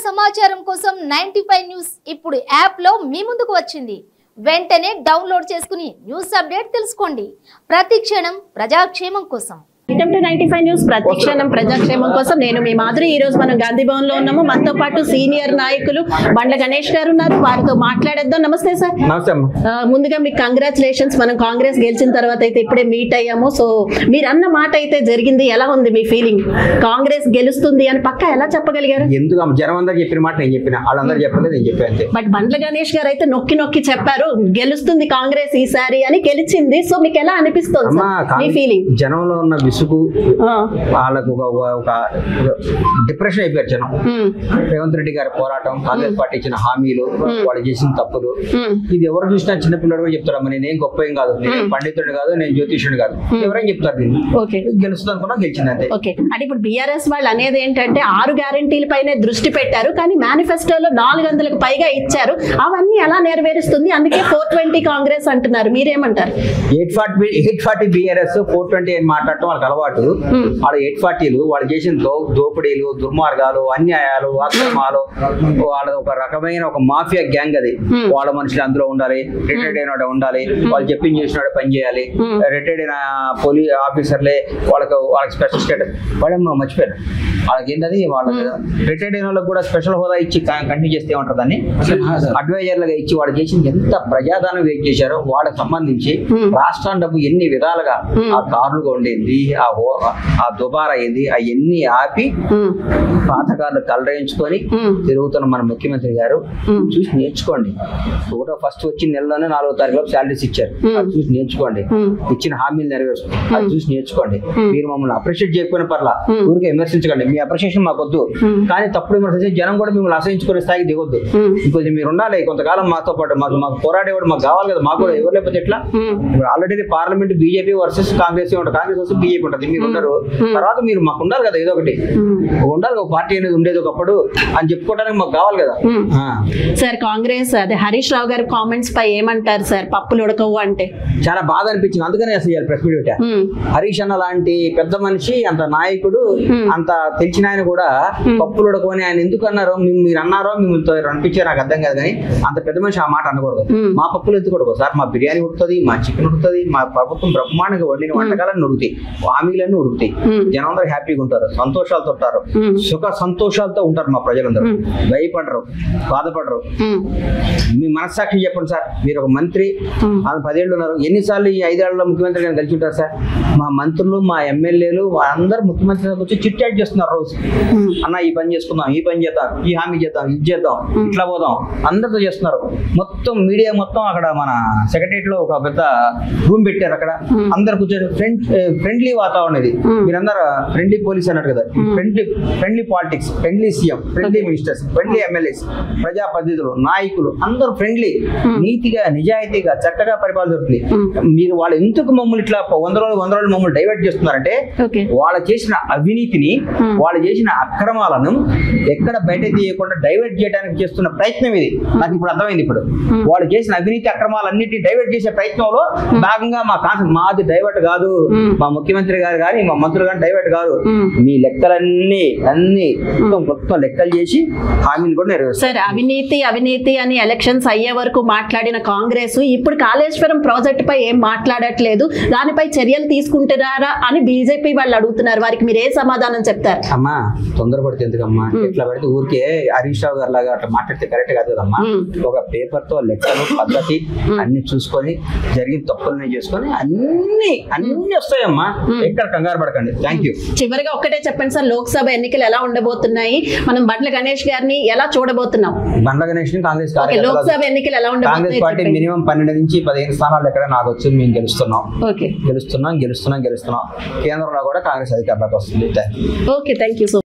సమాచారం కోసం 95 న్యూస్ ఇప్పుడు యాప్ లో మీ ముందుకు వచ్చింది. వెంటనే డౌన్లోడ్ చేసుకుని న్యూస్ అప్డేట్ తెలుసుకోండి. ప్రతి క్షణం ప్రజాక్షేమం కోసం. వెల్కమ్ టు 95 న్యూస్ ప్రతిక్షణం ప్రజాక్షేమం కోసం. నేను మీ మాధురి. ఈ రోజు మనం గాంధీ భవన్ లో ఉన్నాము. మనతో పాటు సీనియర్ నాయకులు బండ్ల గణేష్ గారు ఉన్నారు. వారితో మాట్లాడేద్దాం. నమస్తే సార్. నమస్తే. ముందుగా మీకు కంగ్రాచులేషన్స్. మనం కాంగ్రెస్ గెలిచిన తర్వాత అయితే ఇప్పుడే మీట్ అయ్యాము. సో మీరు అన్న మాట అయితే జరిగింది. ఎలా ఉంది మీ ఫీలింగ్? కాంగ్రెస్ గెలుస్తుంది అని పక్క ఎలా చెప్పగలిగారు? ఎందుకు జనం అందరూ చెప్పిన మాట నేను చెప్పిన, వాళ్ళందరూ చెప్పలేదు, నేను చెప్పాను. బట్ బండ్ల గణేష్ గారు అయితే నొక్కి నొక్కి చెప్పారు గెలుస్తుంది కాంగ్రెస్ ఈసారి అని. గెలిచింది. సో మీకు ఎలా అనిపిస్తుంది మీ ఫీలింగ్? జనంలో ఉన్న విసుగు, వాళ్ళకు ఒక డిప్రెషన్ అయిపోయారు జనం. రేవంత్ రెడ్డి గారి పోరాటం, కాంగ్రెస్ పార్టీ ఇచ్చిన హామీలు, వాళ్ళు చేసిన తప్పులు, ఇది ఎవరు చూసినా చిన్నపిల్లడు కూడా చెప్తారమ్మా. నేనేం గొప్ప ఏం కాదు, నేను పండితుడు కాదు, నేను జ్యోతిష్యుడు కాదు, ఎవరైనా చెప్తారు. దీన్ని గెలుస్తుంది అనుకున్నా గెలిచింది అంతే. ఓకే. అంటే ఇప్పుడు బీఆర్ఎస్ వాళ్ళు అనేది ఏంటంటే 6 గ్యారెంటీల పైనే దృష్టి పెట్టారు, కానీ మేనిఫెస్టోలో 400కు పైగా ఇచ్చారు. అవన్నీ ఎలా నెరవేరుస్తుంది? అందుకే 420 కాంగ్రెస్ అంటున్నారు. మీరేమంటారు? 840 బీఆర్ఎస్ 420 అని మాట్లాడటం వాళ్ళకి అలవాటు. వాళ్ళ 840లు వాళ్ళు చేసిన దోపిడీలు, దుర్మార్గాలు, అన్యాయాలు, అక్రమాలు, వాళ్ళ ఒక రకమైన ఒక మాఫియా గ్యాంగ్ అది. వాళ్ళ మనుషులు అందులో ఉండాలి, రిటైర్డ్ అయిన ఉండాలి, వాళ్ళు చెప్పింది చేసిన పని చేయాలి. రిటైర్డ్ అయిన పోలీస్ ఆఫీసర్లే వాళ్ళకి స్పెషల్ స్టేటస్. వాళ్ళేమో మర్చిపోయారు. వాళ్ళకి ఏంటది, వాళ్ళకి రిటైర్డ్ అయిన వాళ్ళకి కూడా స్పెషల్ హోదా ఇచ్చి కంటిన్యూ చేస్తే ఏమంటారు, దాన్ని అడ్వైజర్లుగా ఇచ్చి వాళ్ళు చేసింది ఎంత ప్రజాదానం వెయిట్ చేశారో వాళ్ళకి సంబంధించి రాష్ట్రం డబ్బు ఎన్ని విధాలుగా ఆ కార్లుగా ఉండేది, ఆ దుబారా అయింది, అవన్నీ ఆపి పాతకారులు కలరేయించుకొని తిరుగుతున్న మన ముఖ్యమంత్రి గారు చూసి నేర్చుకోండి. ఫస్ట్ వచ్చి నెలలోనే 4వ తారీఖులో శాలరీస్ ఇచ్చారు, అది చూసి నేర్చుకోండి. ఇచ్చిన హామీలు నెరవేర్చుకోండి, అది చూసి నేర్చుకోండి. మీరు మమ్మల్ని అప్రిషియేట్ చేయకపోయిన పర్లా, ఊరికే విమర్శించకండి. మీ అప్రిషియేషన్ మాకు వద్దు, కానీ తప్పుడు విమర్శించి జనం కూడా మిమ్మల్ని అసహించుకునే స్థాయికి దిగొద్దు. ఇంకొంచెం మీరు ఉండాలి కొంతకాలం మాతో పాటు. మాకు పోరాడేవాడు మాకు కావాలి కదా, మాకు కూడా ఎవరు లేకపోతే ఎట్లా? ఇప్పుడు already parliament BJP versus Congress ఉంటుంది, కాంగ్రెస్ వర్సెస్ బీజేపీ ఉంటుంది. మీరు ఉండరు, తర్వాత మీరు మాకు ఉండాలి కదా, ఏదో ఒకటి ఉండాలి. ఒక పార్టీ అనేది ఉండేది ఒకప్పుడు అని చెప్పుకోవడానికి మాకు కావాలి కదా. సార్ కాంగ్రెస్ అదే హరీష్ రావు గారి కామెంట్స్ పై ఏమంటారు సార్? పప్పులు ఉడకవు అంటే చాలా బాధ అనిపించింది. అందుకనే అసలు ప్రెస్ మీట్ పెట్టా. హరీష్ అన్న లాంటి పెద్ద మనిషి, అంత నాయకుడు, అంత తెలిసిన ఆయన కూడా పప్పులు ఉడకవని ఆయన ఎందుకు అన్నారో, మీరు అన్నారో మిమ్మల్ని అనిపించే నాకు అర్థం కాదు. కానీ అంత పెద్ద మనిషి ఆ మాట అనకూడదు. మా పప్పులు ఎందుకు ఉడకవు సార్? మా బిర్యానీ ఉడుకుతుంది, మా చికెన్ ఉడుకుతుంది, మా ప్రభుత్వం బ్రహ్మాండంగా వండిన వంటకాలన్నీ ఉడుకుతాయి, హామీలన్నీ ఉడుకుతాయి. జనం అందరూ హ్యాపీగా ఉంటారు, సంతోషాలతో ఉంటారు, సుఖ సంతోషాలతో ఉంటారు. మా ప్రజలందరూ భయపడరు, బాధపడరు. మీ మనస్సాక్షి చెప్పండి సార్. మీరు ఒక మంత్రి 10 ఏళ్ళు ఉన్నారు, ఎన్నిసార్లు ఈ 5 ఏళ్లలో ముఖ్యమంత్రి గారిని కలిసి ఉంటారు సార్? మా మంత్రులు, మా ఎమ్మెల్యేలు అందరూ ముఖ్యమంత్రి వచ్చి చిట్ చాట్ చేస్తున్నారు రోజు. అన్న ఈ పని చేసుకుందాం, ఈ పని చేద్దాం, ఈ హామీ చేద్దాం, ఇది చేద్దాం, ఇట్లా పోదాం, అందరితో చేస్తున్నారు. మొత్తం మీడియా మొత్తం అక్కడ మన సెక్రటరియట్ లో ఒక పెద్ద రూమ్ పెట్టారు. అక్కడ అందరు కూర్చొని ఫ్రెండ్లీ వాతావరణం ఇది. మీరందరూ ఫ్రెండ్లీ పోలీస్ అన్నారు కదా, friendly politics, friendly CM, friendly ministers, friendly MLAs, ప్రజాప్రతినిధులు, నాయకులు అందరూ ఫ్రెండ్లీ, నీతిగా, నిజాయితీగా, చక్కగా పరిపాలన జరుగుతుంది. మీరు వాళ్ళు ఎందుకు మమ్మల్ని ఇట్లా 100 రోజులు మమ్మల్ని డైవర్ట్ చేస్తున్నారంటే, వాళ్ళు చేసిన అవినీతిని, వాళ్ళు చేసిన అక్రమాలను ఎక్కడ బయట తీయకుండా డైవర్ట్ చేయడానికి చేస్తున్న ప్రయత్నం ఇది. నాకు ఇప్పుడు అర్థమైంది. ఇప్పుడు వాళ్ళు చేసిన అవినీతి అక్రమాలన్నిటిని డైవర్ట్ చేసే ప్రయత్నంలో భాగంగా మాది డైవర్ట్ కాదు, మా ముఖ్యమంత్రి గారు కానీ మా మంత్రులు కానీ డైవర్ట్ కాదు. మీ లెక్కలన్నీ మొత్తం లెక్కలు చేసి హామీలు కూడా నెరవేరుస్తారు. సార్ అవినీతి అని ఎలక్షన్స్ అయ్యే వరకు మాట్లాడిన కాంగ్రెస్ ఇప్పుడు కాళేశ్వరం ప్రాజెక్టు పై ఏం మాట్లాడట్లేదు, దానిపై చర్యలు తీసుకుంటున్నారా అని బీజేపీ వాళ్ళు అడుగుతున్నారు. వారికి మీరు ఏ సమాధానం చెప్తారు? అమ్మా తొందరపడితే ఎందుకమ్మా? ఎట్లా పడితే ఊరికే హరీష్ రావు గారు లాగా అట్లా మాట్లాడితే కరెక్ట్ కాదు కదమ్మా. ఒక పేపర్ తో లెక్కలు, పద్ధతి అన్ని చూసుకొని జరిగిన తప్పులని చేసుకొని అన్ని వస్తాయమ్మా. ఎక్కడ కంగారు పడకండి. Thank you. చివరిగా ఒక్కటే చెప్పండి సార్, లోక్సభ ఎన్నికలు ఎలా ఉండబోతున్నాయి? మనం బండ్ల గణేష్ గారిని ఎలా చూడబోతున్నాం? బండ్ల గణేష్ ని కాంగ్రెస్ లోక్సభ ఎన్నికలు ఎలా ఉండబోతున్నాయి? కాంగ్రెస్ పార్టీ మినిమం 12 నుంచి 15 స్థానాలు ఎక్కడ నాకు వచ్చి మేము గెలుస్తున్నాం. కేంద్రంలో కూడా కాంగ్రెస్ అధికారంలోకి వస్తుంది. Okay, thank you so